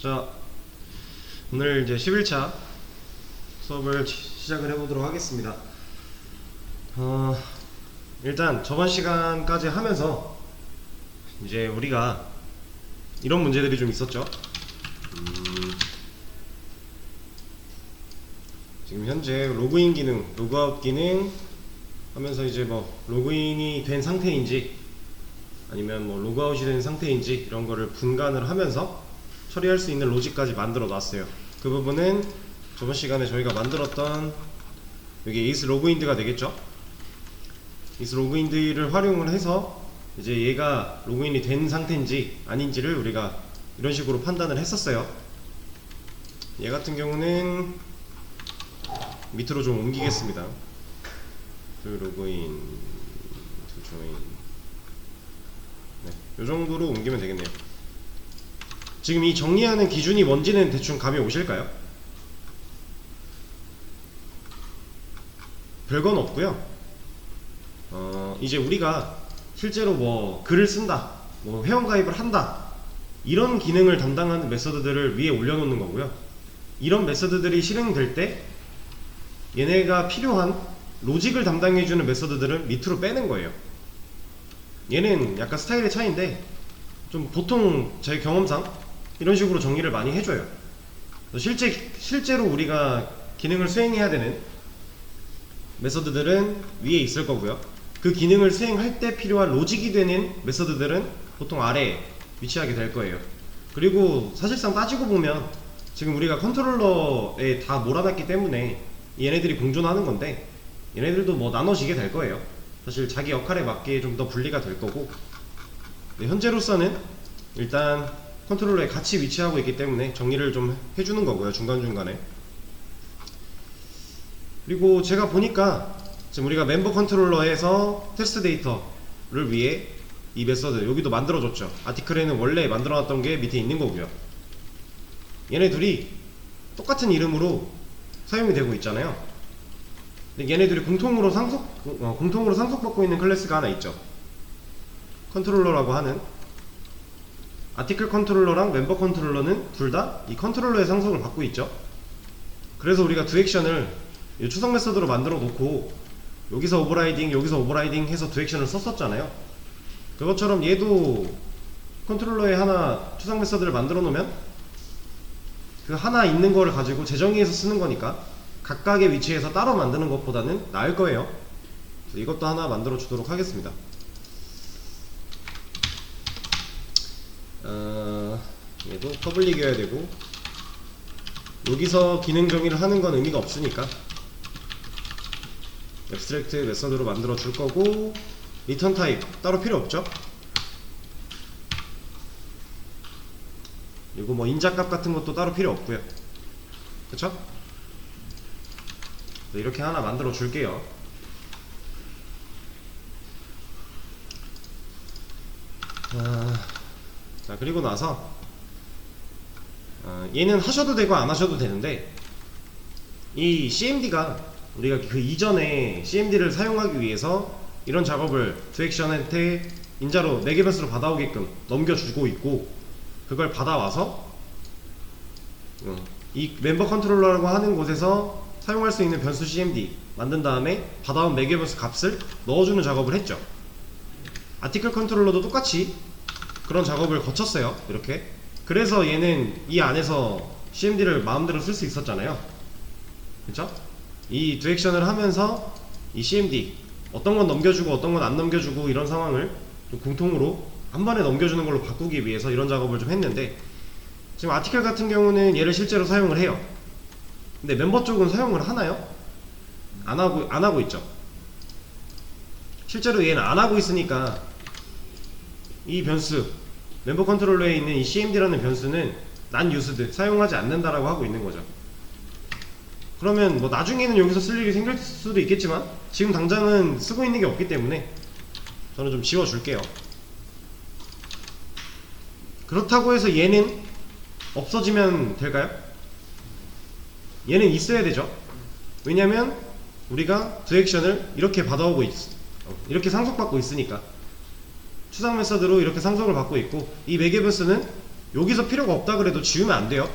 자, 오늘 이제 11차 수업을 시작을 해보도록 하겠습니다. 일단 저번 시간까지 하면서 이제 우리가 이런 문제들이 좀 있었죠. 지금 현재 로그인 기능, 로그아웃 기능 하면서 이제 뭐 로그인이 된 상태인지 아니면 뭐 로그아웃이 된 상태인지 이런 거를 분간을 하면서 처리할 수 있는 로직까지 만들어 놨어요. 그 부분은 저번 시간에 저희가 만들었던 여기 is 로그인드가 되겠죠. is 로그인드를 활용을 해서 이제 얘가 로그인이 된 상태인지 아닌지를 우리가 이런 식으로 판단을 했었어요. 얘 같은 경우는 밑으로 좀 옮기겠습니다. 로그인, 조인. 네, 요 정도로 옮기면 되겠네요. 지금 이 정리하는 기준이 뭔지는 대충 감이 오실까요? 별건 없고요. 이제 우리가 실제로 뭐 글을 쓴다, 뭐 회원가입을 한다, 이런 기능을 담당하는 메서드들을 위에 올려놓는 거고요. 이런 메서드들이 실행될 때 얘네가 필요한 로직을 담당해주는 메서드들은 밑으로 빼는 거예요. 얘는 약간 스타일의 차이인데 좀 보통 제 경험상 이런 식으로 정리를 많이 해줘요. 실제로 우리가 기능을 수행해야 되는 메서드들은 위에 있을 거고요. 그 기능을 수행할 때 필요한 로직이 되는 메서드들은 보통 아래에 위치하게 될 거예요. 그리고 사실상 따지고 보면 지금 우리가 컨트롤러에 다 몰아놨기 때문에 얘네들이 공존하는 건데 얘네들도 뭐 나눠지게 될 거예요. 사실 자기 역할에 맞게 좀 더 분리가 될 거고, 현재로서는 일단 컨트롤러에 같이 위치하고 있기 때문에 정리를 좀 해주는 거고요, 중간중간에. 그리고 제가 보니까 지금 우리가 멤버 컨트롤러에서 테스트 데이터를 위해 이 메서드 여기도 만들어줬죠. 아티클에는 원래 만들어놨던 게 밑에 있는 거고요. 얘네 둘이 똑같은 이름으로 사용이 되고 있잖아요. 근데 얘네들이 공통으로 상속받고 있는 클래스가 하나 있죠. 컨트롤러라고 하는. 아티클 컨트롤러랑 멤버 컨트롤러는 둘 다 이 컨트롤러의 상속을 받고 있죠. 그래서 우리가 두 액션을 추상 메서드로 만들어 놓고 여기서 오버라이딩 여기서 오버라이딩 해서 두 액션을 썼었잖아요. 그것처럼 얘도 컨트롤러에 하나 추상 메서드를 만들어 놓으면 그 하나 있는 거를 가지고 재정의해서 쓰는 거니까 각각의 위치에서 따로 만드는 것보다는 나을 거예요. 이것도 하나 만들어 주도록 하겠습니다. 얘도 퍼블릭이어야 되고, 여기서 기능 정의를 하는 건 의미가 없으니까 앱스트랙트 메서드로 만들어 줄 거고, 리턴 타입 따로 필요 없죠. 그리고 뭐 인자값 같은 것도 따로 필요 없고요. 그쵸? 이렇게 하나 만들어 줄게요. 자, 그리고 나서 얘는 하셔도 되고 안 하셔도 되는데, 이 CMD가 우리가 그 이전에 CMD를 사용하기 위해서 이런 작업을 두 액션한테 인자로 4개 변수로 받아오게끔 넘겨주고 있고, 그걸 받아와서 이 멤버 컨트롤러라고 하는 곳에서 사용할 수 있는 변수 CMD 만든 다음에 받아온 4개 변수 값을 넣어주는 작업을 했죠. 아티클 컨트롤러도 똑같이 그런 작업을 거쳤어요. 이렇게. 그래서 얘는 이 안에서 CMD를 마음대로 쓸 수 있었잖아요. 그쵸? 이 두 액션을 하면서 이 CMD 어떤 건 넘겨주고 어떤 건 안 넘겨주고 이런 상황을 좀 공통으로 한 번에 넘겨주는 걸로 바꾸기 위해서 이런 작업을 좀 했는데, 지금 아티클 같은 경우는 얘를 실제로 사용을 해요. 근데 멤버 쪽은 사용을 하나요? 안 하고 있죠. 실제로 얘는 안 하고 있으니까 이 변수 멤버 컨트롤러에 있는 이 CMD라는 변수는 난 유스드 사용하지 않는다라고 하고 있는 거죠. 그러면 뭐 나중에는 여기서 쓸 일이 생길 수도 있겠지만 지금 당장은 쓰고 있는 게 없기 때문에 저는 좀 지워줄게요. 그렇다고 해서 얘는 없어지면 될까요? 얘는 있어야 되죠. 왜냐면 우리가 두 액션을 이렇게 받아오고 이렇게 상속받고 있으니까 추상 메서드로 이렇게 상속을 받고 있고, 이 매개 변수는 여기서 필요가 없다 그래도 지우면 안 돼요.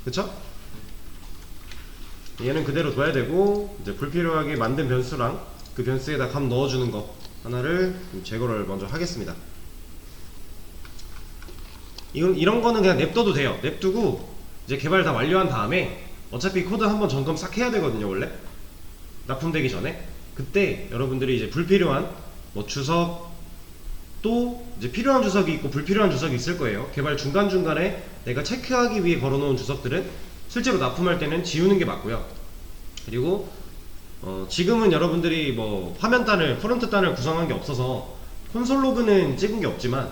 그쵸? 얘는 그대로 둬야 되고, 이제 불필요하게 만든 변수랑 그 변수에다 값 넣어주는 거 하나를 제거를 먼저 하겠습니다. 이런 거는 그냥 냅둬도 돼요. 냅두고 이제 개발 다 완료한 다음에 어차피 코드 한번 점검 싹 해야 되거든요. 원래 납품되기 전에. 그때 여러분들이 이제 불필요한 뭐 주석, 또 이제 필요한 주석이 있고 불필요한 주석이 있을 거예요. 개발 중간중간에 내가 체크하기 위해 걸어놓은 주석들은 실제로 납품할 때는 지우는 게 맞고요. 그리고 지금은 여러분들이 뭐 화면단을, 프론트단을 구성한 게 없어서 콘솔 로그는 찍은 게 없지만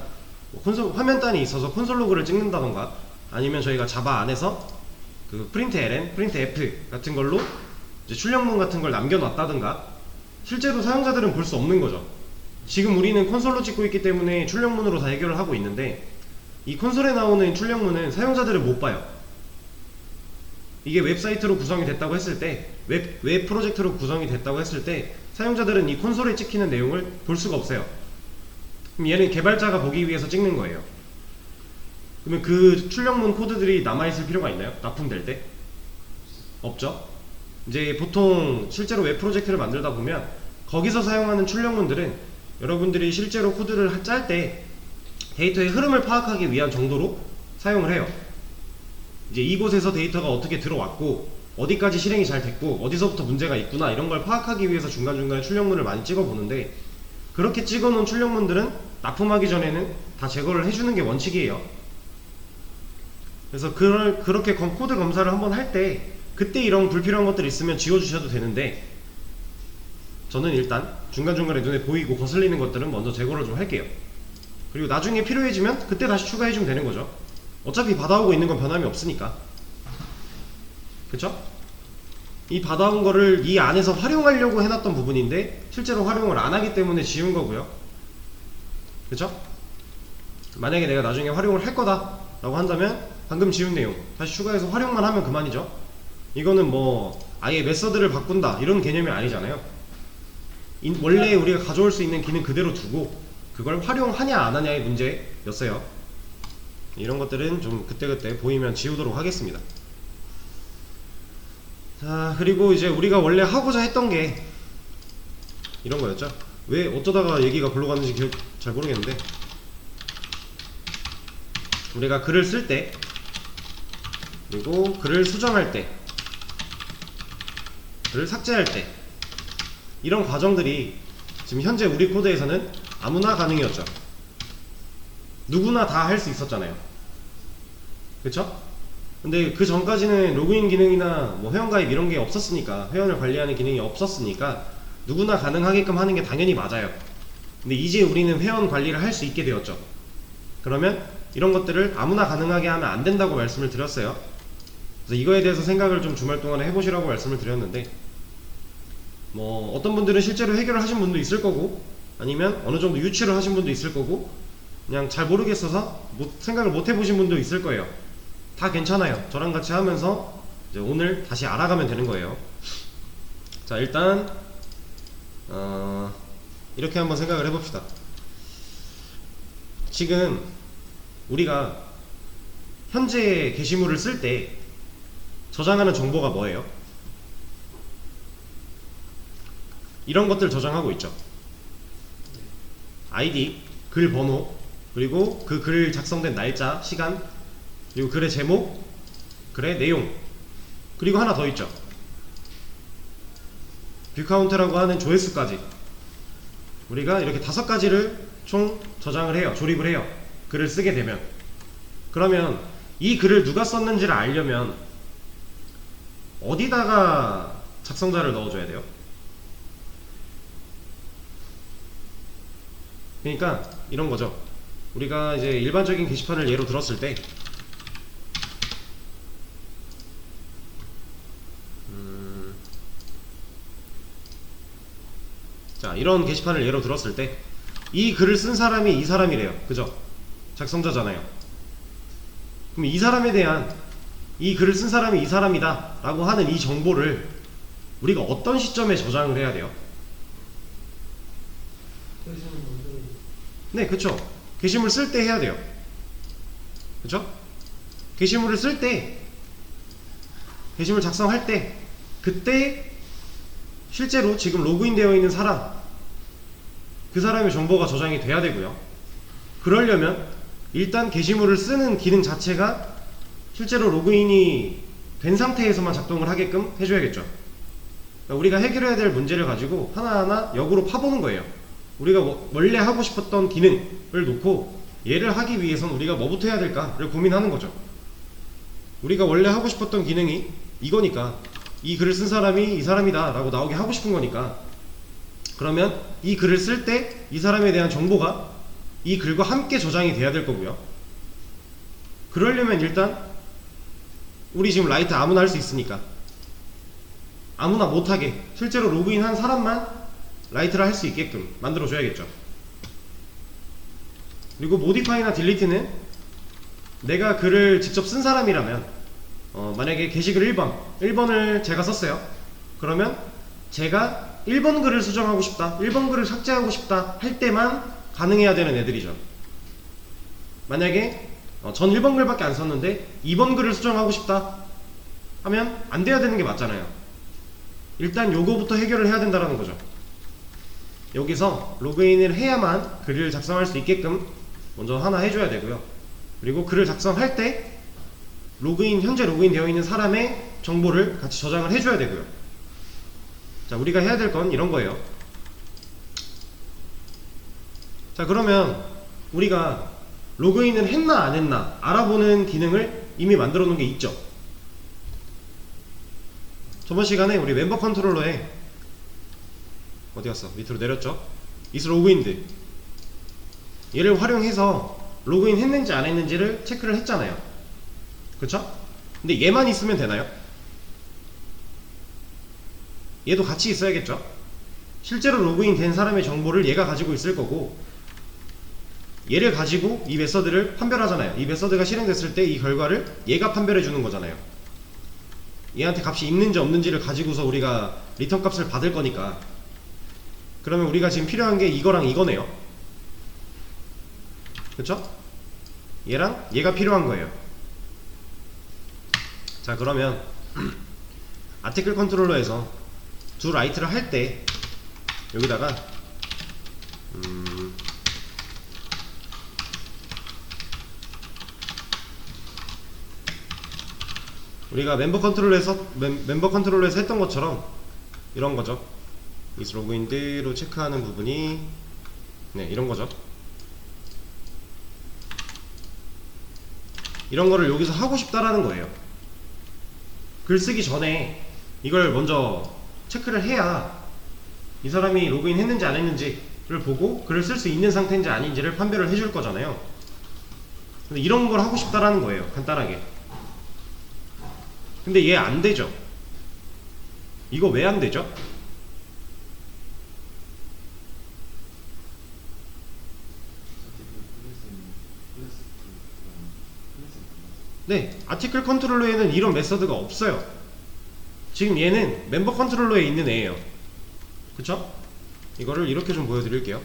화면단이 있어서 콘솔 로그를 찍는다던가, 아니면 저희가 자바 안에서 그 프린트 ln, 프린트 f 같은 걸로 이제 출력문 같은 걸 남겨놨다든가, 실제로 사용자들은 볼 수 없는 거죠. 지금 우리는 콘솔로 찍고 있기 때문에 출력문으로 다 해결을 하고 있는데, 이 콘솔에 나오는 출력문은 사용자들은 못 봐요. 이게 웹사이트로 구성이 됐다고 했을 때, 웹 프로젝트로 구성이 됐다고 했을 때 사용자들은 이 콘솔에 찍히는 내용을 볼 수가 없어요. 그럼 얘는 개발자가 보기 위해서 찍는 거예요. 그러면 그 출력문 코드들이 남아있을 필요가 있나요? 납품될 때? 없죠? 이제 보통 실제로 웹 프로젝트를 만들다 보면 거기서 사용하는 출력문들은 여러분들이 실제로 코드를 짤 때 데이터의 흐름을 파악하기 위한 정도로 사용을 해요. 이제 이곳에서 데이터가 어떻게 들어왔고 어디까지 실행이 잘 됐고 어디서부터 문제가 있구나, 이런 걸 파악하기 위해서 중간중간에 출력문을 많이 찍어 보는데, 그렇게 찍어 놓은 출력문들은 납품하기 전에는 다 제거를 해주는 게 원칙이에요. 그래서 그렇게 코드 검사를 한번 할 때 그때 이런 불필요한 것들 있으면 지워주셔도 되는데, 저는 일단 중간중간에 눈에 보이고 거슬리는 것들은 먼저 제거를 좀 할게요. 그리고 나중에 필요해지면 그때 다시 추가해주면 되는 거죠. 어차피 받아오고 있는 건 변함이 없으니까. 그쵸? 이 받아온 거를 이 안에서 활용하려고 해놨던 부분인데 실제로 활용을 안 하기 때문에 지운 거고요. 그쵸? 만약에 내가 나중에 활용을 할 거다 라고 한다면 방금 지운 내용 다시 추가해서 활용만 하면 그만이죠. 이거는 뭐 아예 메서드를 바꾼다 이런 개념이 아니잖아요. 원래 우리가 가져올 수 있는 기능 그대로 두고 그걸 활용하냐 안 하냐의 문제였어요. 이런 것들은 좀 그때그때 보이면 지우도록 하겠습니다. 자, 그리고 이제 우리가 원래 하고자 했던 게 이런 거였죠. 왜 어쩌다가 얘기가 글로 갔는지 잘 모르겠는데, 우리가 글을 쓸 때, 그리고 글을 수정할 때, 글을 삭제할 때, 이런 과정들이 지금 현재 우리 코드에서는 아무나 가능이었죠. 누구나 다 할 수 있었잖아요. 그쵸? 근데 그 전까지는 로그인 기능이나 뭐 회원가입 이런 게 없었으니까, 회원을 관리하는 기능이 없었으니까 누구나 가능하게끔 하는 게 당연히 맞아요. 근데 이제 우리는 회원 관리를 할 수 있게 되었죠. 그러면 이런 것들을 아무나 가능하게 하면 안 된다고 말씀을 드렸어요. 그래서 이거에 대해서 생각을 좀 주말 동안에 해보시라고 말씀을 드렸는데, 뭐 어떤 분들은 실제로 해결을 하신 분도 있을 거고, 아니면 어느 정도 유치를 하신 분도 있을 거고, 그냥 잘 모르겠어서 생각을 못 해보신 분도 있을 거예요. 다 괜찮아요. 저랑 같이 하면서 이제 오늘 다시 알아가면 되는 거예요. 자, 일단 이렇게 한번 생각을 해봅시다. 지금 우리가 현재 게시물을 쓸 때 저장하는 정보가 뭐예요? 이런 것들 저장하고 있죠. 아이디, 글 번호, 그리고 그 글 작성된 날짜, 시간, 그리고 글의 제목, 글의 내용, 그리고 하나 더 있죠. 뷰카운트라고 하는 조회수까지. 우리가 이렇게 5가지를 총 저장을 해요. 조립을 해요. 글을 쓰게 되면. 그러면 이 글을 누가 썼는지를 알려면 어디다가 작성자를 넣어줘야 돼요? 그러니까 이런 거죠. 우리가 이제 일반적인 게시판을 예로 들었을 때, 자, 이런 게시판을 예로 들었을 때 이 글을 쓴 사람이 이 사람이래요. 그죠? 작성자잖아요. 그럼 이 사람에 대한, 이 글을 쓴 사람이 이 사람이다 라고 하는 이 정보를 우리가 어떤 시점에 저장을 해야 돼요? 네, 그쵸. 게시물 쓸 때 해야 돼요. 그쵸? 게시물을 쓸 때, 게시물 작성할 때, 그때 실제로 지금 로그인 되어 있는 사람, 그 사람의 정보가 저장이 돼야 되고요. 그러려면 일단 게시물을 쓰는 기능 자체가 실제로 로그인이 된 상태에서만 작동을 하게끔 해줘야겠죠. 그러니까 우리가 해결해야 될 문제를 가지고 하나하나 역으로 파보는 거예요. 우리가 원래 하고 싶었던 기능을 놓고 얘를 하기 위해선 우리가 뭐부터 해야 될까를 고민하는 거죠. 우리가 원래 하고 싶었던 기능이 이거니까, 이 글을 쓴 사람이 이 사람이다 라고 나오게 하고 싶은 거니까, 그러면 이 글을 쓸 때 이 사람에 대한 정보가 이 글과 함께 저장이 돼야 될 거고요. 그러려면 일단 우리 지금 라이트 아무나 할 수 있으니까 아무나 못하게 실제로 로그인한 사람만 라이트를 할 수 있게끔 만들어 줘야겠죠. 그리고 모디파이나 딜리트는 내가 글을 직접 쓴 사람이라면 만약에 게시글 1번을 제가 썼어요. 그러면 제가 1번 글을 수정하고 싶다, 1번 글을 삭제하고 싶다 할 때만 가능해야 되는 애들이죠. 만약에 전 1번 글밖에 안 썼는데 2번 글을 수정하고 싶다 하면 안 돼야 되는 게 맞잖아요. 일단 요거부터 해결을 해야 된다는 거죠. 여기서 로그인을 해야만 글을 작성할 수 있게끔 먼저 하나 해줘야 되고요. 그리고 글을 작성할 때 현재 로그인 되어 있는 사람의 정보를 같이 저장을 해줘야 되고요. 자, 우리가 해야 될 건 이런 거예요. 자, 그러면 우리가 로그인을 했나 안 했나 알아보는 기능을 이미 만들어 놓은 게 있죠. 저번 시간에 우리 멤버 컨트롤러에 어디 갔어? 밑으로 내렸죠? is 로그인드, 얘를 활용해서 로그인 했는지 안 했는지를 체크를 했잖아요. 그쵸? 근데 얘만 있으면 되나요? 얘도 같이 있어야겠죠? 실제로 로그인 된 사람의 정보를 얘가 가지고 있을 거고, 얘를 가지고 이 메서드를 판별하잖아요. 이 메서드가 실행됐을 때 이 결과를 얘가 판별해 주는 거잖아요. 얘한테 값이 있는지 없는지를 가지고서 우리가 리턴 값을 받을 거니까. 그러면 우리가 지금 필요한 게 이거랑 이거네요. 그쵸? 얘랑 얘가 필요한 거예요. 자, 그러면 아티클 컨트롤러에서 두 라이트를 할 때 여기다가 우리가 멤버 컨트롤러에서 했던 것처럼 이런 거죠. is 로그인드로 체크하는 부분이 네, 이런 거죠. 이런 거를 여기서 하고 싶다라는 거예요. 글 쓰기 전에 이걸 먼저 체크를 해야 이 사람이 로그인 했는지 안 했는지를 보고 글을 쓸 수 있는 상태인지 아닌지를 판별을 해줄 거잖아요. 근데 이런 걸 하고 싶다라는 거예요, 간단하게. 근데 얘 안 되죠. 이거 왜 안 되죠? 네, 아티클 컨트롤러에는 이런 메서드가 없어요. 지금 얘는 멤버 컨트롤러에 있는 애예요. 그쵸? 이거를 이렇게 좀 보여드릴게요.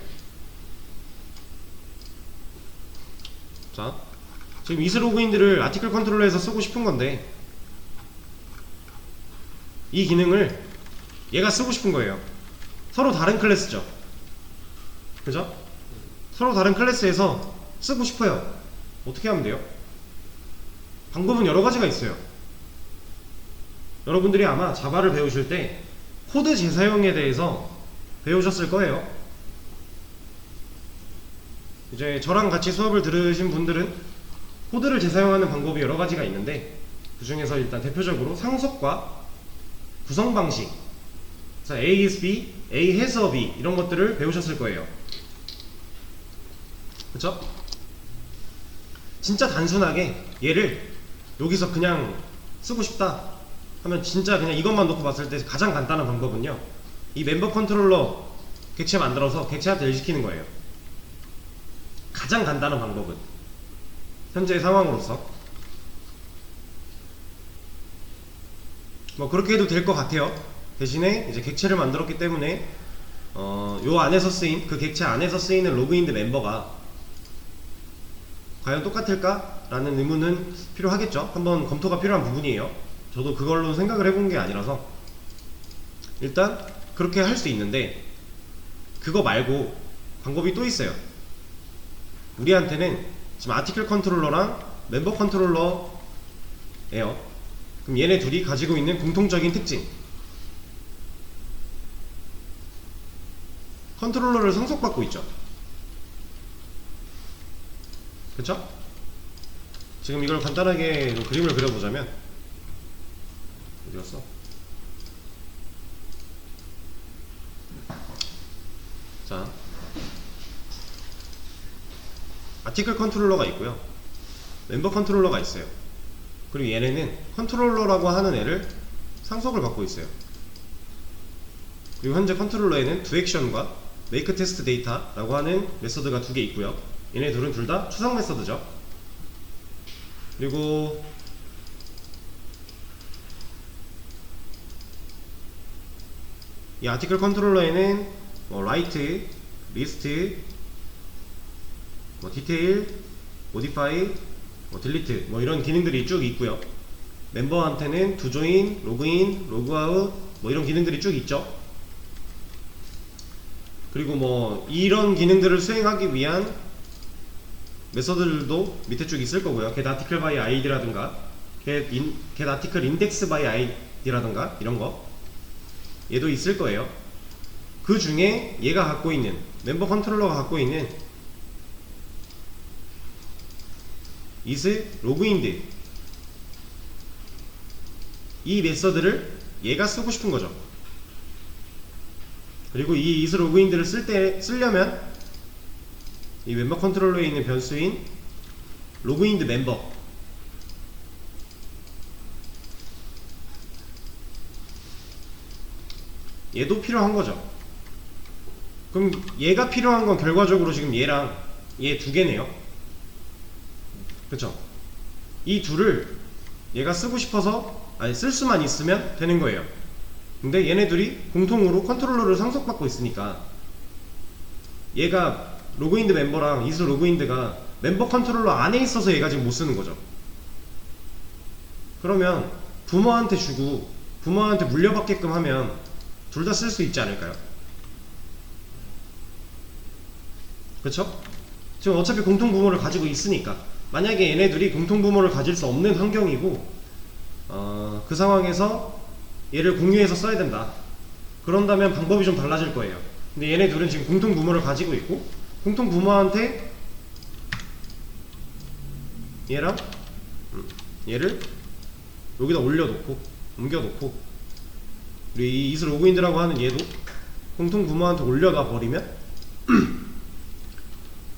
자, 지금 is 로그인들을 아티클 컨트롤러에서 쓰고 싶은 건데 이 기능을 얘가 쓰고 싶은 거예요. 서로 다른 클래스죠. 그죠? 서로 다른 클래스에서 쓰고 싶어요. 어떻게 하면 돼요? 방법은 여러 가지가 있어요. 여러분들이 아마 자바를 배우실 때 코드 재사용에 대해서 배우셨을 거예요. 이제 저랑 같이 수업을 들으신 분들은 코드를 재사용하는 방법이 여러 가지가 있는데, 그 중에서 일단 대표적으로 상속과 구성 방식, A is B, A 해서 B 이런 것들을 배우셨을 거예요. 그쵸? 진짜 단순하게 얘를 여기서 그냥 쓰고 싶다 하면 진짜 그냥 이것만 놓고 봤을 때 가장 간단한 방법은요, 이 멤버 컨트롤러 객체 만들어서 객체한테 일 시키는 거예요. 가장 간단한 방법은 현재의 상황으로서 뭐 그렇게 해도 될 것 같아요. 대신에 이제 객체를 만들었기 때문에 요 안에서 쓰인, 그 객체 안에서 쓰이는 로그인드 멤버가 과연 똑같을까? 라는 의문은 필요하겠죠. 한번 검토가 필요한 부분이에요. 저도 그걸로 생각을 해본 게 아니라서 일단 그렇게 할 수 있는데, 그거 말고 방법이 또 있어요. 우리한테는 지금 아티클 컨트롤러랑 멤버 컨트롤러예요. 그럼 얘네 둘이 가지고 있는 공통적인 특징, 컨트롤러를 상속받고 있죠. 그쵸? 지금 이걸 간단하게 좀 그림을 그려보자면, 어디갔어? 자, 아티클 컨트롤러가 있고요, 멤버 컨트롤러가 있어요. 그리고 얘네는 컨트롤러라고 하는 애를 상속을 받고 있어요. 그리고 현재 컨트롤러에는 두 액션과 make test data라고 하는 메서드가 두 개 있고요. 얘네 둘은 둘 다 추상 메서드죠. 그리고 이 아티클 컨트롤러에는 뭐 write, list, 뭐 detail, modify, 뭐 delete 뭐 이런 기능들이 쭉 있고요. 멤버한테는 to join, login, logout 뭐 이런 기능들이 쭉 있죠. 그리고 뭐 이런 기능들을 수행하기 위한 메서드들도 밑에 쭉 있을 거고요. get article by id라든가 get article index by id라든가 이런 거 얘도 있을 거예요. 그 중에 얘가 갖고 있는, 멤버 컨트롤러가 갖고 있는 is logined 이 메서드를 얘가 쓰고 싶은 거죠. 그리고 이 is logined를 쓰려면 이 멤버 컨트롤러에 있는 변수인 logined member 얘도 필요한 거죠. 그럼 얘가 필요한 건 결과적으로 지금 얘랑 얘 두 개네요. 그쵸? 이 둘을 얘가 쓰고 싶어서, 아니 쓸 수만 있으면 되는 거예요. 근데 얘네 둘이 공통으로 컨트롤러를 상속받고 있으니까 얘가 로그인드 멤버랑 is 로그인드가 멤버 컨트롤러 안에 있어서 얘가 지금 못 쓰는 거죠. 그러면 부모한테 주고 부모한테 물려받게끔 하면 둘 다 쓸 수 있지 않을까요? 그쵸? 지금 어차피 공통 부모를 가지고 있으니까, 만약에 얘네들이 공통 부모를 가질 수 없는 환경이고 그 상황에서 얘를 공유해서 써야 된다, 그런다면 방법이 좀 달라질 거예요. 근데 얘네 둘은 지금 공통 부모를 가지고 있고, 공통 부모한테 얘랑 얘를 여기다 올려놓고 옮겨놓고, 그리고 이 is 로그인드라고 하는 얘도 공통 부모한테 올려놔 버리면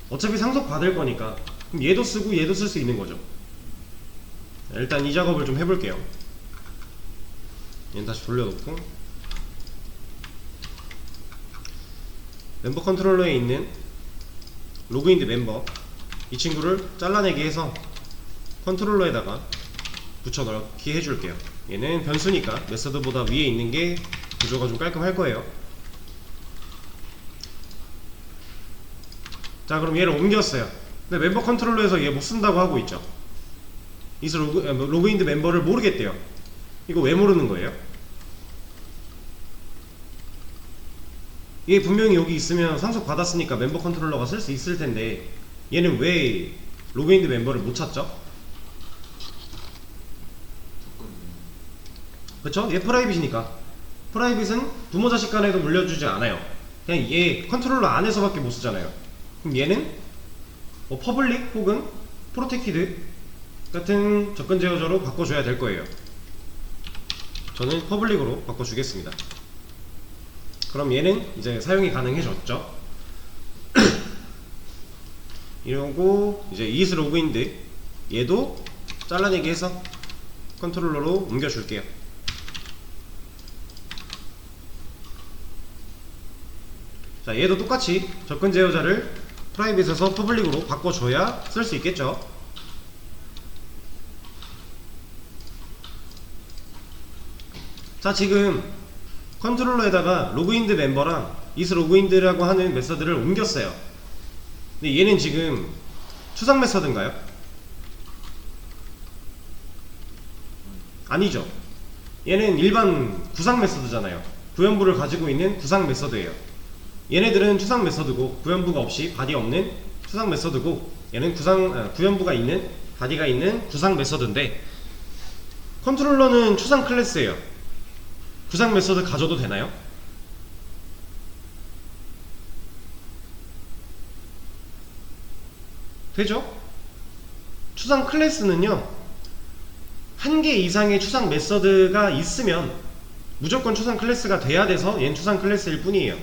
어차피 상속 받을 거니까 그럼 얘도 쓰고 얘도 쓸 수 있는 거죠. 일단 이 작업을 좀 해볼게요. 얘는 다시 돌려놓고, 멤버 컨트롤러에 있는 로그인드 멤버 이 친구를 잘라내기 해서 컨트롤러에다가 붙여 넣기 해줄게요. 얘는 변수니까 메서드보다 위에 있는 게 구조가 좀 깔끔할 거예요. 자, 그럼 얘를 옮겼어요. 근데 멤버 컨트롤러에서 얘 못 쓴다고 하고 있죠. is 로그인드 멤버를 모르겠대요. 이거 왜 모르는 거예요? 얘 분명히 여기 있으면 상속 받았으니까 멤버 컨트롤러가 쓸 수 있을 텐데 얘는 왜 로그인드 멤버를 못 찾죠? 그쵸? 얘 프라이빗이니까. 프라이빗은 부모 자식 간에도 물려주지 않아요. 그냥 얘 컨트롤러 안에서밖에 못 쓰잖아요. 그럼 얘는 뭐 퍼블릭 혹은 프로텍티드 같은 접근 제어자로 바꿔줘야 될 거예요. 저는 퍼블릭으로 바꿔주겠습니다. 그럼 얘는 이제 사용이 가능해졌죠. 이러고 이제 is 로그인드 얘도 잘라내기 해서 컨트롤러로 옮겨줄게요. 자, 얘도 똑같이 접근 제어자를 프라이빗에서 퍼블릭으로 바꿔줘야 쓸 수 있겠죠. 자, 지금 컨트롤러에다가 로그인드 멤버랑 is 로그인드라고 하는 메서드를 옮겼어요. 근데 얘는 지금 추상 메서드인가요? 아니죠. 얘는 일반 구상 메서드잖아요. 구현부를 가지고 있는 구상 메서드예요. 얘네들은 추상 메서드고 구현부가 없이 바디 없는 추상 메서드고, 얘는 구현부가 있는 바디가 있는 구상 메서드인데, 컨트롤러는 추상 클래스예요. 구상 메서드 가져도 되나요? 되죠? 추상 클래스는요, 한 개 이상의 추상 메서드가 있으면 무조건 추상 클래스가 돼야 돼서 얘는 추상 클래스일 뿐이에요.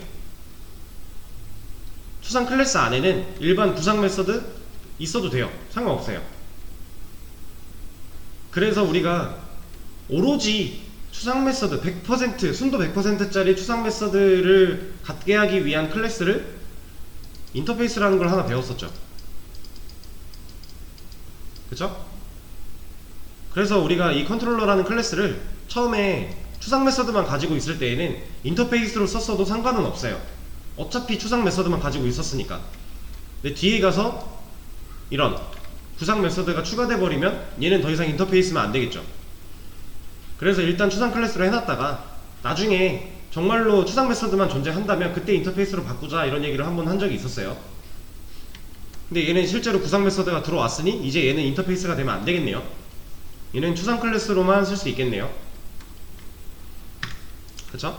추상 클래스 안에는 일반 구상 메서드 있어도 돼요. 상관없어요. 그래서 우리가 오로지 추상 메서드 100%, 순도 100%짜리 추상 메서드를 갖게 하기 위한 클래스를 인터페이스라는 걸 하나 배웠었죠. 그쵸? 그래서 우리가 이 컨트롤러라는 클래스를 처음에 추상 메서드만 가지고 있을 때에는 인터페이스로 썼어도 상관은 없어요. 어차피 추상 메서드만 가지고 있었으니까. 근데 뒤에 가서 이런 구상 메서드가 추가돼 버리면 얘는 더 이상 인터페이스면 안 되겠죠. 그래서 일단 추상 클래스로 해놨다가 나중에 정말로 추상 메서드만 존재한다면 그때 인터페이스로 바꾸자, 이런 얘기를 한번 한 적이 있었어요. 근데 얘는 실제로 구상 메서드가 들어왔으니 이제 얘는 인터페이스가 되면 안 되겠네요. 얘는 추상 클래스로만 쓸 수 있겠네요. 그쵸?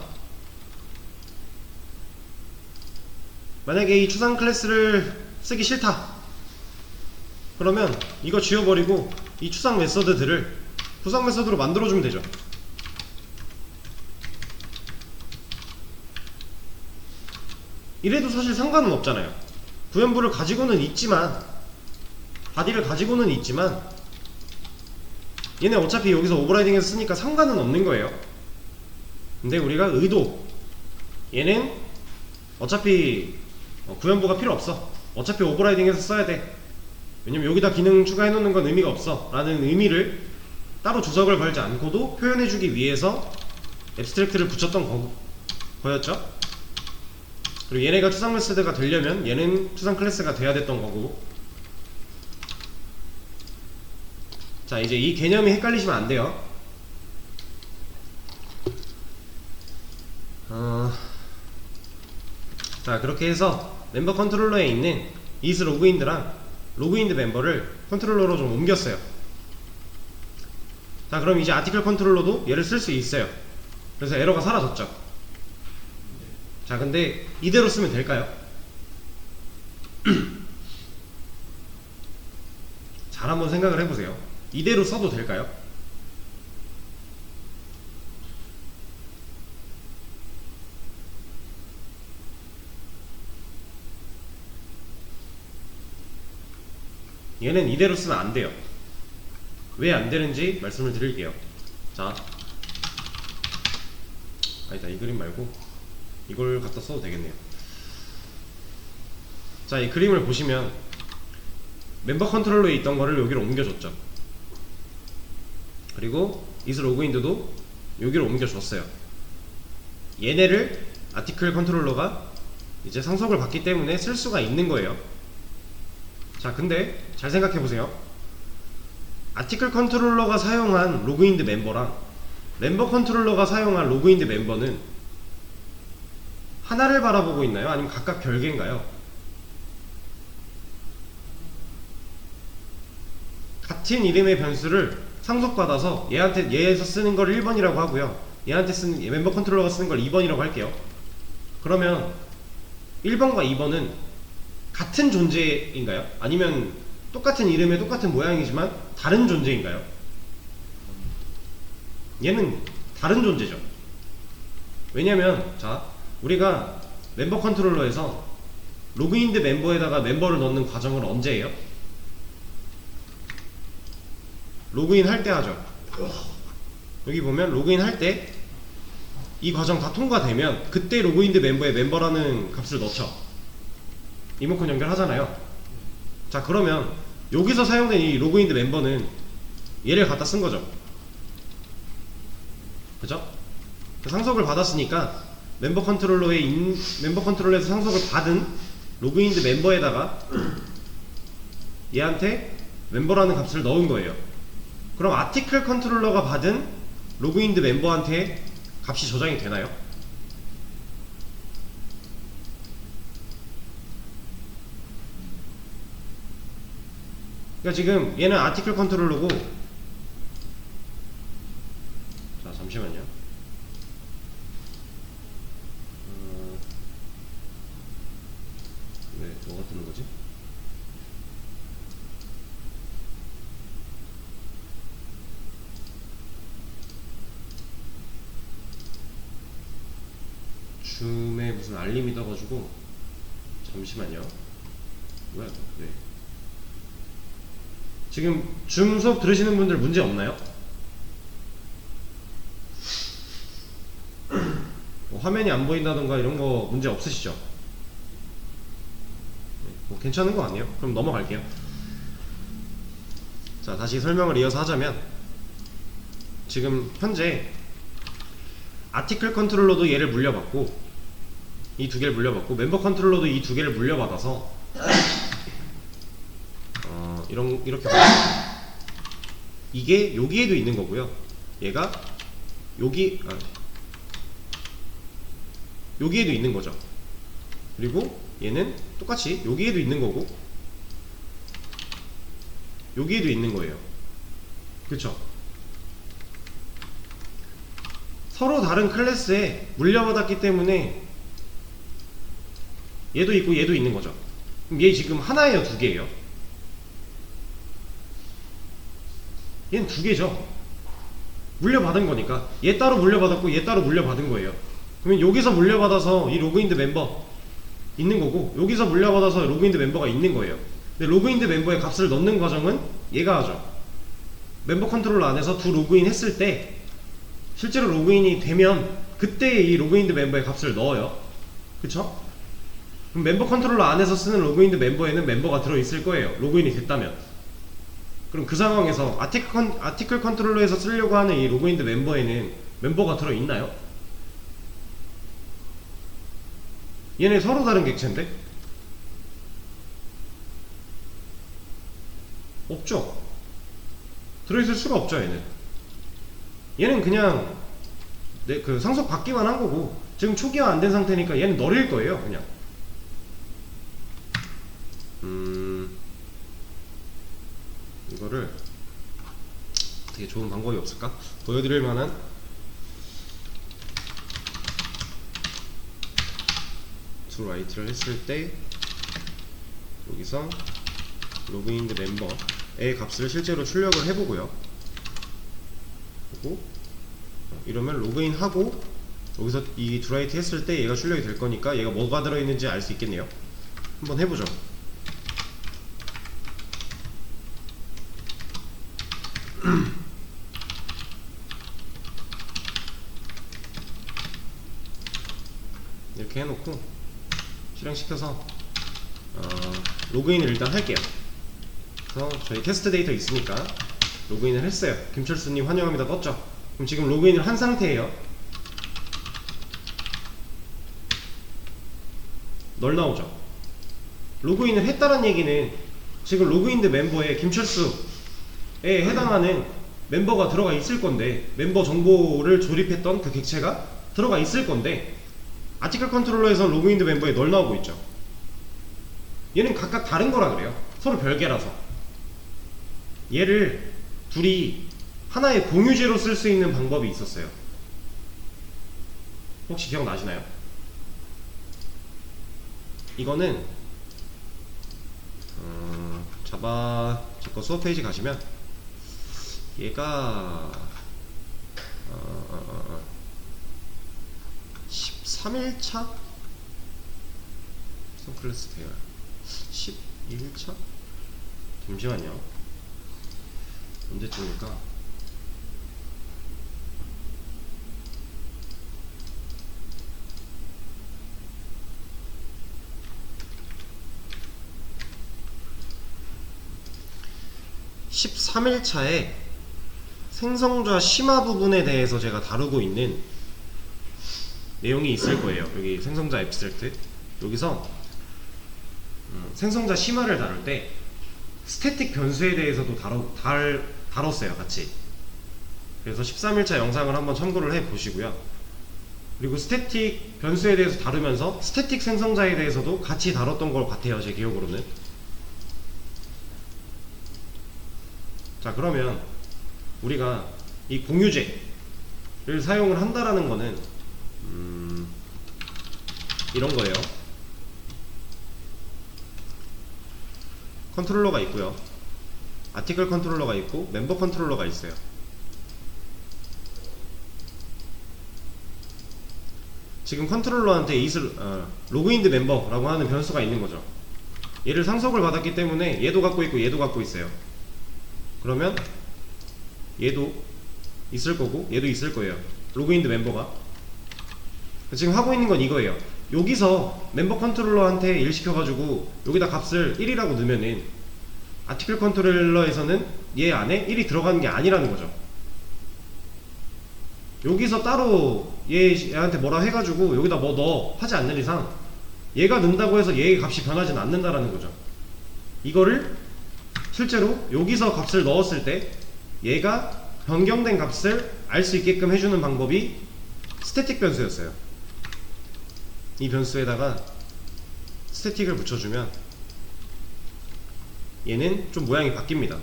만약에 이 추상 클래스를 쓰기 싫다 그러면 이거 지워버리고 이 추상 메서드들을 구상 메서드로 만들어주면 되죠. 이래도 사실 상관은 없잖아요. 구현부를 가지고는 있지만, 바디를 가지고는 있지만, 얘네 어차피 여기서 오버라이딩해서 쓰니까 상관은 없는 거예요. 근데 우리가 의도, 얘는 어차피 구현부가 필요 없어, 어차피 오버라이딩해서 써야 돼, 왜냐면 여기다 기능 추가해 놓는 건 의미가 없어 라는 의미를 따로 주석을 걸지 않고도 표현해주기 위해서 앱스트랙트를 붙였던 거였죠. 그리고 얘네가 추상 메서드가 되려면 얘는 추상 클래스가 돼야 됐던 거고. 자, 이제 이 개념이 헷갈리시면 안 돼요. 자, 그렇게 해서 멤버 컨트롤러에 있는 is 로그인드랑 로그인드 멤버를 컨트롤러로 좀 옮겼어요. 자, 그럼 이제 아티클 컨트롤러도 얘를 쓸 수 있어요. 그래서 에러가 사라졌죠. 자, 근데 이대로 쓰면 될까요? 잘 한번 생각을 해보세요. 이대로 써도 될까요? 얘는 이대로 쓰면 안 돼요. 왜 안 되는지 말씀을 드릴게요. 자, 아니다, 이 그림 말고 이걸 갖다 써도 되겠네요. 자, 이 그림을 보시면 멤버 컨트롤러에 있던 거를 여기로 옮겨줬죠. 그리고 is 로그인드도 여기로 옮겨줬어요. 얘네를 아티클 컨트롤러가 이제 상속을 받기 때문에 쓸 수가 있는 거예요. 자, 근데 잘 생각해보세요. 아티클 컨트롤러가 사용한 로그인드 멤버랑 멤버 컨트롤러가 사용한 로그인드 멤버는 하나를 바라보고 있나요? 아니면 각각 별개인가요? 같은 이름의 변수를 상속받아서 얘에서 쓰는 걸 1번이라고 하고요, 얘한테 쓰는 멤버 컨트롤러가 쓰는 걸 2번이라고 할게요. 그러면 1번과 2번은 같은 존재인가요? 아니면 똑같은 이름에 똑같은 모양이지만 다른 존재인가요? 얘는 다른 존재죠. 왜냐면 자, 우리가 멤버 컨트롤러에서 로그인드 멤버에다가 멤버를 넣는 과정을 언제 해요? 로그인 할 때 하죠. 여기 보면 로그인 할 때 이 과정 다 통과되면 그때 로그인드 멤버에 멤버라는 값을 넣죠. 리모컨 연결하잖아요. 자, 그러면 여기서 사용된 이 로그인드 멤버는 얘를 갖다 쓴 거죠. 그죠? 상속을 받았으니까 멤버 컨트롤러에서 상속을 받은 로그인드 멤버에다가 얘한테 멤버라는 값을 넣은 거예요. 그럼 아티클 컨트롤러가 받은 로그인드 멤버한테 값이 저장이 되나요? 그러니까 지금 얘는 아티클 컨트롤러고, 자 잠시만요. 왜 뭐가 뜨는 거지? 줌에 무슨 알림이 떠가지고 잠시만요. 뭐야 이거? 네. 지금 줌 수업 들으시는 분들 문제 없나요? 뭐 화면이 안 보인다던가 이런 거 문제 없으시죠? 네, 뭐 괜찮은 거 아니에요? 그럼 넘어갈게요. 자, 다시 설명을 이어서 하자면, 지금 현재 아티클 컨트롤러도 얘를 물려받고, 이 두 개를 물려받고, 멤버 컨트롤러도 이 두 개를 물려받아서 이렇게 이게 여기에도 있는 거고요. 얘가 여기에도 있는 거죠. 그리고 얘는 똑같이 여기에도 있는 거고 여기에도 있는 거예요. 그쵸? 서로 다른 클래스에 물려받았기 때문에 얘도 있고 얘도 있는 거죠. 그럼 얘 지금 하나예요, 두 개예요? 얘는 두 개죠. 물려받은 거니까. 얘 따로 물려받았고 얘 따로 물려받은 거예요. 그러면 여기서 물려받아서 이 로그인드 멤버 있는 거고, 여기서 물려받아서 로그인드 멤버가 있는 거예요. 근데 로그인드 멤버의 값을 넣는 과정은 얘가 하죠. 멤버 컨트롤러 안에서 두 로그인 했을 때 실제로 로그인이 되면 그때 이 로그인드 멤버의 값을 넣어요. 그쵸? 그럼 멤버 컨트롤러 안에서 쓰는 로그인드 멤버에는 멤버가 들어있을 거예요. 로그인이 됐다면. 그럼 그 상황에서 아티클 컨트롤러에서 쓰려고 하는 이 로그인드 멤버에는 멤버가 들어있나요? 얘네 서로 다른 객체인데? 없죠. 들어있을 수가 없죠. 얘는 그냥 그 상속 받기만 한 거고, 지금 초기화 안 된 상태니까 얘는 널일 거예요. 그냥 이거를 되게 좋은 방법이 없을까? 보여드릴 만한 to write를 했을 때 여기서 로그인드 멤버의 값을 실제로 출력을 해보고요. 그리고 이러면 로그인하고 여기서 이 to write 했을 때 얘가 출력이 될 거니까 얘가 뭐가 들어있는지 알 수 있겠네요. 한번 해보죠. 이렇게 해놓고 실행시켜서 로그인을 일단 할게요. 그래서 저희 테스트 데이터 있으니까 로그인을 했어요. 김철수님 환영합니다 떴죠? 그럼 지금 로그인을 한 상태예요. 널 나오죠? 로그인을 했다는 얘기는 지금 로그인드 멤버에 김철수에 해당하는 멤버가 들어가 있을 건데, 멤버 정보를 조립했던 그 객체가 들어가 있을 건데, 아티클 컨트롤러에서 로그인드 멤버에 널 나오고 있죠. 얘는 각각 다른 거라 그래요. 서로 별개라서. 얘를 둘이 하나의 공유제로 쓸 수 있는 방법이 있었어요. 혹시 기억나시나요? 이거는 자바 제거 수업 페이지 가시면 얘가 13일차? 클래스 대열 11차? 잠시만요. 언제쯤일까? (13일차에) 생성자 심화 부분에 대해서 제가 다루고 있는 내용이 있을 거예요. 여기 생성자 앱스트랙트 여기서 생성자 심화를 다룰 때 스태틱 변수에 대해서도 다뤘어요 같이. 그래서 13일차 영상을 한번 참고를 해 보시고요. 그리고 스태틱 변수에 대해서 다루면서 스태틱 생성자에 대해서도 같이 다뤘던 것 같아요 제 기억으로는. 자, 그러면 우리가 이 공유제를 사용을 한다라는 거는 이런 거예요. 컨트롤러가 있고요, 아티클 컨트롤러가 있고 멤버 컨트롤러가 있어요. 지금 컨트롤러한테 로그인드 멤버라고 하는 변수가 있는 거죠. 얘를 상속을 받았기 때문에 얘도 갖고 있고 얘도 갖고 있어요. 그러면 얘도 있을 거고 얘도 있을 거예요, 로그인드 멤버가. 지금 하고 있는 건 이거예요. 여기서 멤버 컨트롤러한테 일 시켜가지고 여기다 값을 1이라고 넣으면은 아티클 컨트롤러에서는 얘 안에 1이 들어가는 게 아니라는 거죠. 여기서 따로 얘한테 뭐라 해가지고 여기다 뭐 넣어 하지 않는 이상 얘가 넣는다고 해서 얘의 값이 변하진 않는다라는 거죠. 이거를 실제로 여기서 값을 넣었을 때 얘가 변경된 값을 알 수 있게끔 해주는 방법이 스태틱 변수였어요. 이 변수에다가 스태틱을 붙여주면 얘는 좀 모양이 바뀝니다.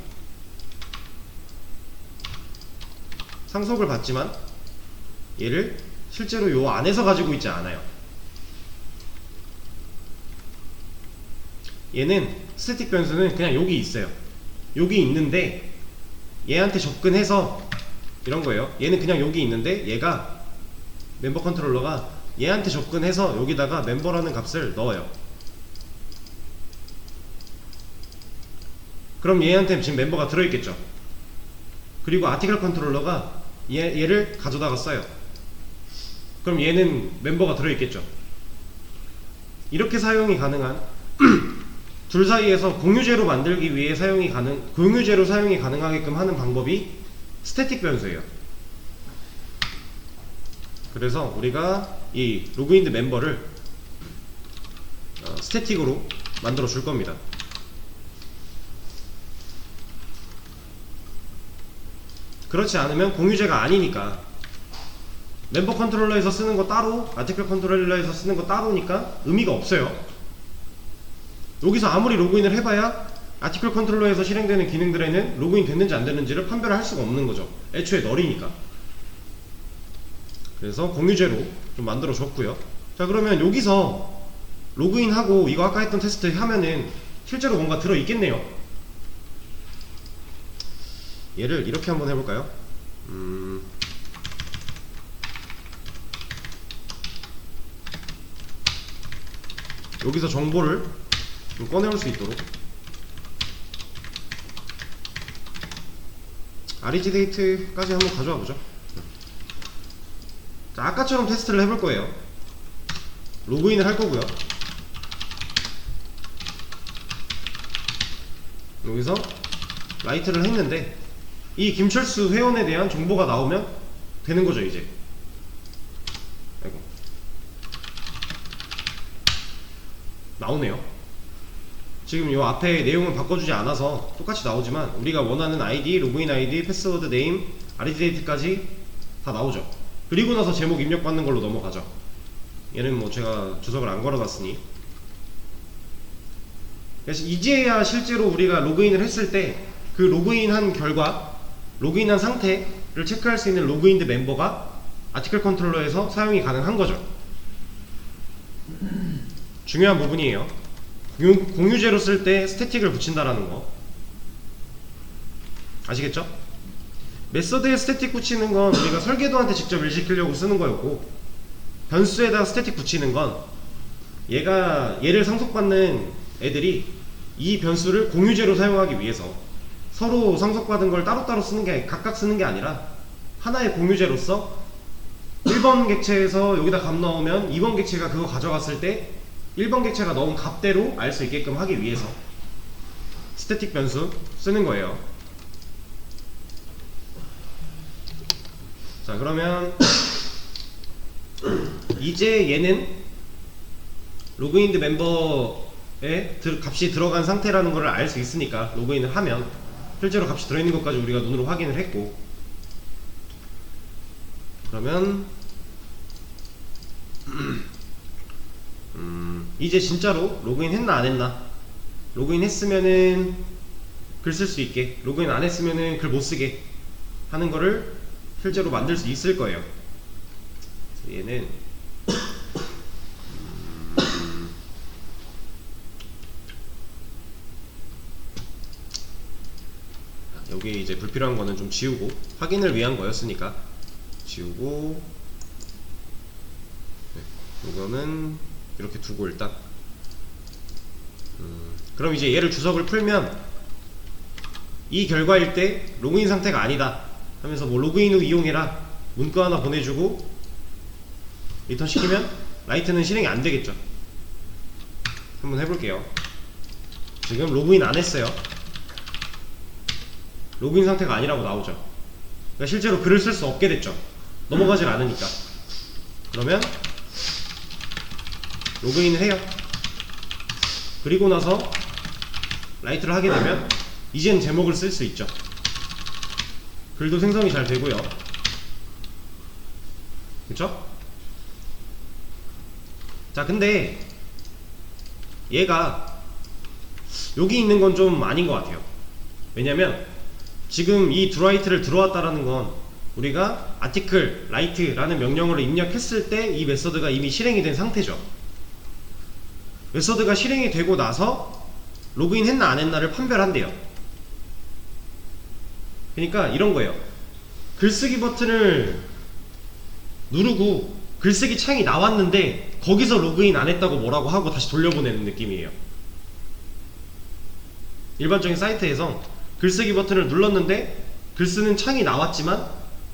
상속을 받지만 얘를 실제로 요 안에서 가지고 있지 않아요. 얘는 스태틱 변수는 그냥 여기 있어요. 여기 있는데 얘한테 접근해서 이런 거예요. 얘는 그냥 여기 있는데 얘가 멤버 컨트롤러가 얘한테 접근해서 여기다가 멤버라는 값을 넣어요. 그럼 얘한테 지금 멤버가 들어있겠죠. 그리고 아티클 컨트롤러가 얘를 가져다가 써요. 그럼 얘는 멤버가 들어있겠죠. 이렇게 사용이 가능한 둘 사이에서 공유제로 만들기 위해 공유제로 사용이 가능하게끔 하는 방법이 스태틱 변수예요. 그래서 우리가 이 로그인드 멤버를 스태틱으로 만들어 줄 겁니다. 그렇지 않으면 공유제가 아니니까 멤버 컨트롤러에서 쓰는 거 따로, 아티클 컨트롤러에서 쓰는 거 따로니까 의미가 없어요. 여기서 아무리 로그인을 해봐야 아티클 컨트롤러에서 실행되는 기능들에는 로그인 됐는지 안 됐는지를 판별을 할 수가 없는 거죠. 애초에 널이니까. 그래서 공유제로 좀 만들어 줬고요. 자, 그러면 여기서 로그인하고 이거 아까 했던 테스트 하면은 실제로 뭔가 들어있겠네요. 얘를 이렇게 한번 해볼까요? 여기서 정보를 좀 꺼내올 수 있도록 REGData까지 한번 가져와 보죠. 자, 아까처럼 테스트를 해볼 거예요. 로그인을 할 거고요. 여기서 라이트를 했는데 이 김철수 회원에 대한 정보가 나오면 되는 거죠 이제. 아이고, 나오네요. 지금 요 앞에 내용을 바꿔주지 않아서 똑같이 나오지만 우리가 원하는 아이디, 로그인 아이디, 패스워드, 네임, REGData까지 다 나오죠. 그리고 나서 제목 입력받는 걸로 넘어가죠. 얘는 뭐 제가 주석을 안 걸어놨으니. 그래서 이제야 실제로 우리가 로그인을 했을 때 그 로그인한 결과, 로그인한 상태를 체크할 수 있는 로그인드 멤버가 아티클 컨트롤러에서 사용이 가능한 거죠. 중요한 부분이에요. 공유제로 쓸 때 스태틱을 붙인다라는 거 아시겠죠? 메서드에 스태틱 붙이는 건 우리가 설계도한테 직접 일시키려고 쓰는 거였고, 변수에다 스태틱 붙이는 건 얘를 상속받는 애들이 이 변수를 공유제로 사용하기 위해서 서로 상속받은 걸 따로따로 쓰는 게, 각각 쓰는 게 아니라 하나의 공유제로서 1번 객체에서 여기다 값 넣으면 2번 객체가 그거 가져갔을 때 1번 객체가 넣은 값대로 알 수 있게끔 하기 위해서 스태틱 변수 쓰는 거예요. 자, 그러면 이제 얘는 로그인드 멤버 값이 들어간 상태라는 걸 알 수 있으니까 로그인을 하면 실제로 값이 들어있는 것까지 우리가 눈으로 확인을 했고, 그러면 이제 진짜로 로그인 했나 안 했나, 로그인 했으면은 글 쓸 수 있게, 로그인 안 했으면은 글 못 쓰게 하는 거를 실제로 만들 수 있을 거예요. 얘는 여기 이제 불필요한 거는 좀 지우고, 확인을 위한 거였으니까 지우고, 네, 이거는 이렇게 두고 일단 그럼 이제 얘를 주석을 풀면 이 결과일 때 로그인 상태가 아니다 하면서 뭐 로그인 후 이용해라 문구 하나 보내주고 리턴 시키면 라이트는 실행이 안 되겠죠. 한번 해볼게요. 지금 로그인 안 했어요. 로그인 상태가 아니라고 나오죠. 그러니까 실제로 글을 쓸 수 없게 됐죠. 넘어가질 않으니까. 그러면 로그인을 해요. 그리고 나서 라이트를 하게 되면 이젠 제목을 쓸 수 있죠. 글도 생성이 잘 되고요. 그쵸? 자, 근데 얘가 여기 있는 건 좀 아닌 것 같아요. 왜냐면 지금 이 doWrite를 들어왔다라는 건 우리가 article write라는 명령어를 입력했을 때 이 메서드가 이미 실행이 된 상태죠. 메서드가 실행이 되고 나서 로그인 했나 안 했나를 판별한대요. 그러니까 이런 거예요. 글쓰기 버튼을 누르고 글쓰기 창이 나왔는데 거기서 로그인 안 했다고 뭐라고 하고 다시 돌려보내는 느낌이에요. 일반적인 사이트에서 글쓰기 버튼을 눌렀는데 글쓰는 창이 나왔지만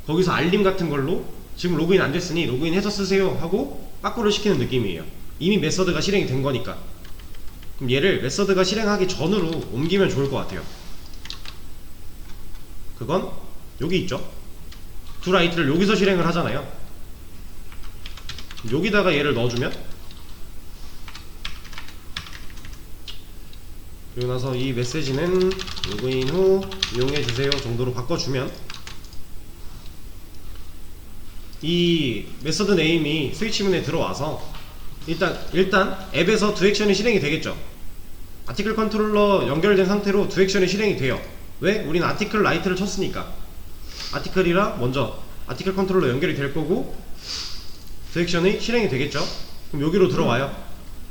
거기서 알림 같은 걸로 지금 로그인 안 됐으니 로그인해서 쓰세요 하고 빠꾸를 시키는 느낌이에요. 이미 메서드가 실행이 된 거니까. 그럼 얘를 메서드가 실행하기 전으로 옮기면 좋을 것 같아요. 그건 여기 있죠. doWrite를 여기서 실행을 하잖아요. 여기다가 얘를 넣어주면, 그리고 나서 이 메시지는 로그인 후 이용해주세요 정도로 바꿔주면 이 메서드 네임이 스위치문에 들어와서 일단 앱에서 doAction이 실행이 되겠죠. 아티클 컨트롤러 연결된 상태로 doAction이 실행이 돼요. 왜? 우리는 아티클 라이트를 쳤으니까. 아티클이라 먼저 아티클 컨트롤러 연결이 될 거고 doAction이 실행이 되겠죠. 그럼 여기로 들어와요.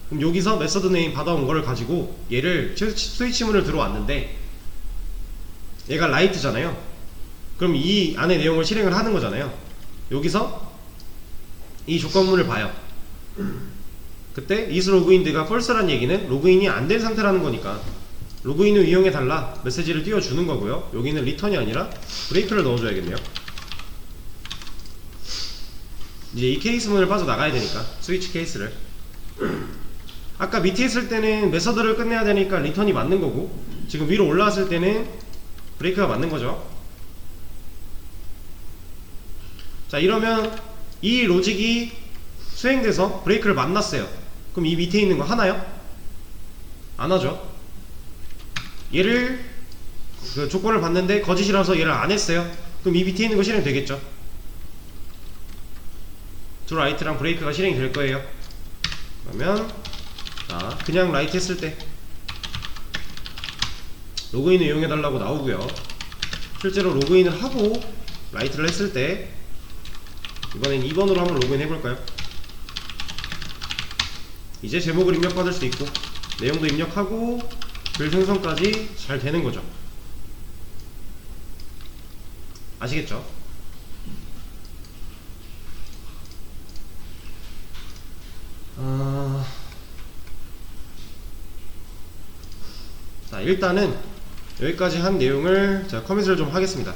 그럼 여기서 메서드 네임 받아온 거를 가지고 얘를 스위치문을 들어왔는데 얘가 라이트잖아요. 그럼 이 안에 내용을 실행을 하는 거잖아요. 여기서 이 조건문을 봐요. 그때 is logged가 false란 얘기는 로그인이 안 된 상태라는 거니까 로그인을 이용해달라 메시지를 띄워주는 거고요. 여기는 리턴이 아니라 브레이크를 넣어줘야겠네요. 이제 이 케이스문을 빠져나가야 되니까 스위치 케이스를, 아까 밑에 있을 때는 메서드를 끝내야 되니까 리턴이 맞는 거고 지금 위로 올라왔을 때는 브레이크가 맞는 거죠. 자, 이러면 이 로직이 수행돼서 브레이크를 만났어요. 그럼 이 밑에 있는 거 하나요? 안 하죠. 얘를 그 조건을 봤는데 거짓이라서 얘를 안 했어요. 그럼 이 밑에 있는 거 실행 되겠죠. doWrite랑 브레이크가 실행이 될 거예요. 그러면 자, 그냥 라이트 했을 때 로그인을 이용해달라고 나오고요. 실제로 로그인을 하고 라이트를 했을 때 이번엔 2번으로 한번 로그인 해볼까요? 이제 제목을 입력받을 수 있고 내용도 입력하고 글 생성까지 잘 되는 거죠. 아시겠죠? 자, 일단은 여기까지 한 내용을 제가 커밋을 좀 하겠습니다.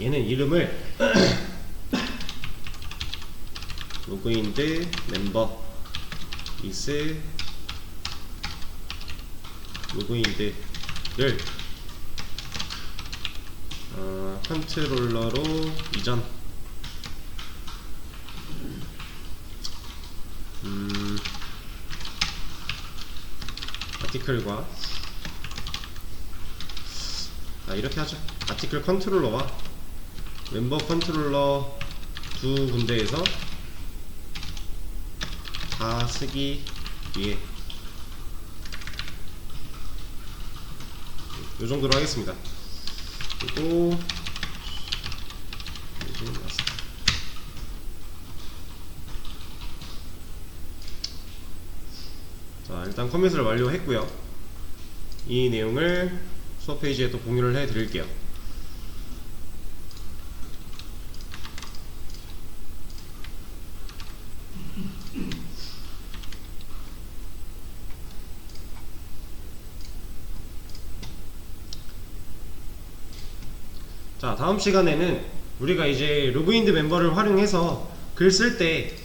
얘는 이름을 로그인드 멤버 is 로그인드를 컨트롤러로 이전. 아티클과 이렇게 하죠. 아티클 컨트롤러와 멤버 컨트롤러 두 군데에서 다 쓰기 위해 이 정도로 하겠습니다. 그리고 자, 일단 커밋을 완료했고요. 이 내용을 수업 페이지에 또 공유를 해 드릴게요. 자, 다음 시간에는 우리가 이제 로그인드 멤버를 활용해서 글 쓸 때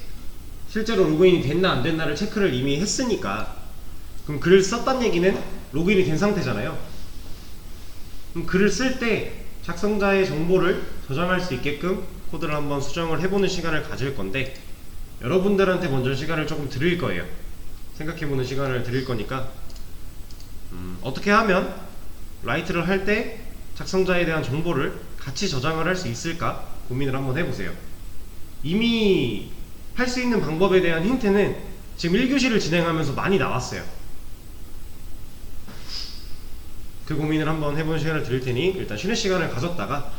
실제로 로그인이 됐나 안 됐나를 체크를 이미 했으니까, 그럼 글을 썼단 얘기는 로그인이 된 상태잖아요. 그럼 글을 쓸 때 작성자의 정보를 저장할 수 있게끔 코드를 한번 수정을 해보는 시간을 가질 건데, 여러분들한테 먼저 시간을 조금 드릴 거예요. 생각해보는 시간을 드릴 거니까 어떻게 하면 라이트를 할 때 작성자에 대한 정보를 같이 저장을 할 수 있을까 고민을 한번 해보세요. 이미 할 수 있는 방법에 대한 힌트는 지금 1교시를 진행하면서 많이 나왔어요. 그 고민을 한번 해보는 시간을 드릴 테니 일단 쉬는 시간을 가졌다가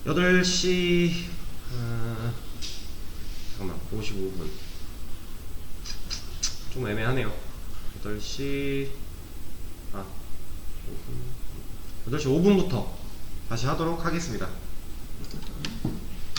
8시 잠깐만 55분 좀 애매하네요. 8시 5분 8시 5분부터 다시 하도록 하겠습니다.